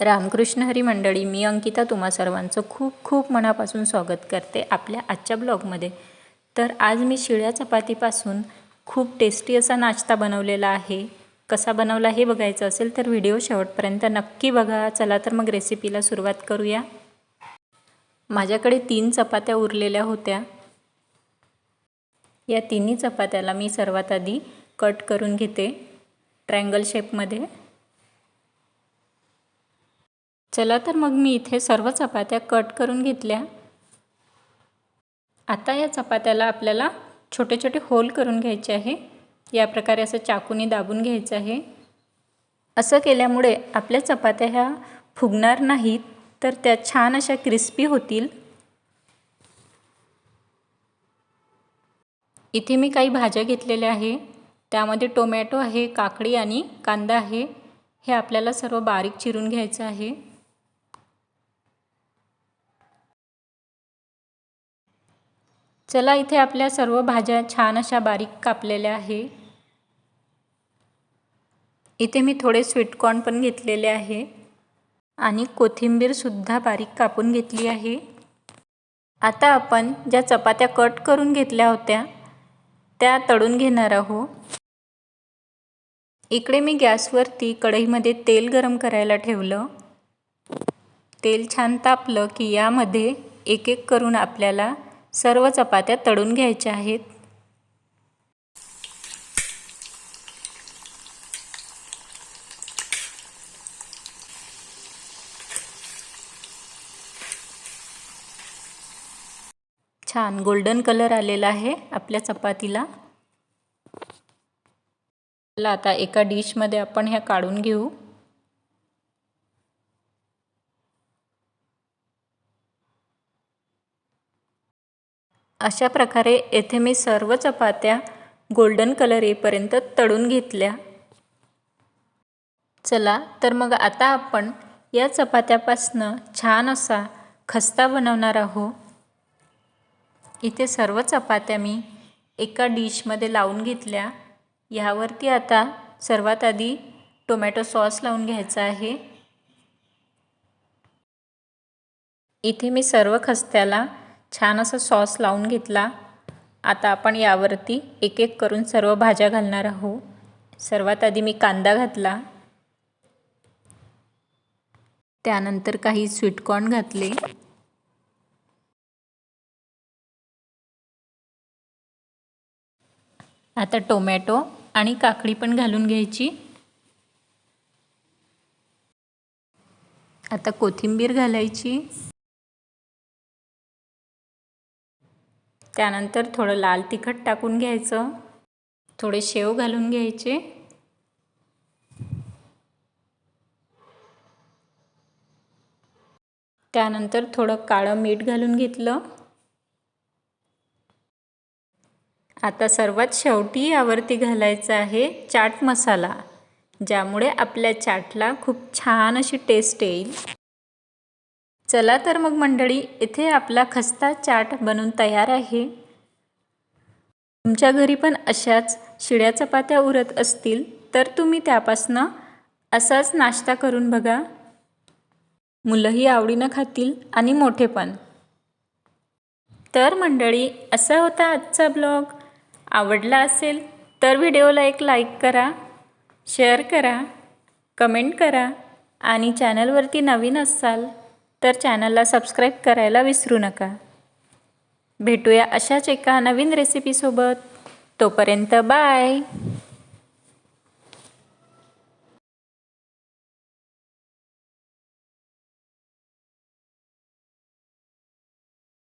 रामकृष्ण हरी मंडळी, मी अंकिता तुम्हा सर्वांचं खूप खूप मनापासून स्वागत करते आपल्या आजच्या ब्लॉगमध्ये। तर आज मी शिळ्या चपातीपासून खूप टेस्टी असा नाश्ता बनवलेला आहे। कसा बनवला हे बघायचं असेल तर व्हिडिओ शेवटपर्यंत नक्की बघा। चला तर मग रेसिपीला सुरुवात करूया। माझ्याकडे 3 चपात्या उरलेल्या होत्या। या तिन्ही चपात्याला मी सर्वात आधी कट करून घेते ट्रायंगल शेपमध्ये। चला तर मग मी इथे सर्व चपात्या कट करून घेतल्या। आता या चपात्याला आपल्याला छोटे छोटे होल करून घ्यायचे आहे। या प्रकारे असं चाकूने दाबून घ्यायचं आहे। असं केल्यामुळे आपल्या चपात्या ह्या फुगणार नाहीत, तर त्या छान अशा क्रिस्पी होतील। इथे मी काही भाज्या घेतलेल्या आहे। त्यामध्ये टोमॅटो आहे, काकडी आणि कांदा आहे। हे आपल्याला सर्व बारीक चिरून घ्यायचं आहे। चला, इथे आपल्या सर्व भाज्या छान अशा बारीक कापलेल्या आहे। इथे मी थोडे स्वीट कॉर्न पण घेतलेले आहे आणि कोथिंबीर सुद्धा बारीक कापून घेतली आहे। आता आपण ज्या चपात्या कट करून घेतल्या होत्या त्या तळून घेणार आहोत। इकडे मी गॅसवरती कढईमध्ये तेल गरम करायला ठेवलं। तेल छान तापलं की यामध्ये एक एक करून आपल्याला सर्व चपात्या तळून घ्यायच्या आहेत। छान गोल्डन कलर आलेला आहे आपल्या चपातीला। आता एका डिशमध्ये आपण ह्या काढून घेऊ। अशा प्रकारे येथे मी सर्व चपात्या गोल्डन कलर येईपर्यंत तळून घेतल्या। चला तर मग आता आपण या चपात्यापासून छान असा खस्ता बनवणार आहोत। इथे सर्व चपात्या मी एका डिशमध्ये लावून घेतल्या। यावरती आता सर्वात आधी टोमॅटो सॉस लावून घ्यायचा आहे। इथे मी सर्व खस्त्याला छान असा सॉस लावून घेतला। आता आपण यावरती एक एक करून सर्व भाज्या घालणार आहोत। सर्वात आधी मी कांदा घातला, त्यानंतर काही स्वीट कॉर्न घातले, आता टोमॅटो आणि काकडी पण घालून घ्यायची। आता कोथिंबीर घालायची, त्यानंतर थोडं लाल तिखट टाकून घ्यायचं, थोडे शेव घालून घ्यायचे, त्यानंतर थोडं काळं मीठ घालून घेतलं। आता सर्वात शेवटी यावरती घालायचा आहे चाट मसाला, ज्यामुळे आपल्या चाटला खूप छान अशी टेस्ट येईल। चला तर मग मंडळी, इथे आपला खस्ता चाट बनून तयार आहे। तुमच्या घरी पण अशाच शिळ्या चपात्या उरत असतील तर तुम्ही त्यापासून असाच नाश्ता करून बघा। मुलंही आवडीनं खातील आणि मोठे पण। तर मंडळी, असा होता आजचा ब्लॉग। आवडला असेल तर व्हिडिओला एक लाईक करा, शेअर करा, कमेंट करा आणि चॅनलवरती नवीन असाल तर चॅनलला सबस्क्राईब करायला विसरू नका। भेटूया अशाच एका नवीन रेसिपीसोबत। तोपर्यंत बाय।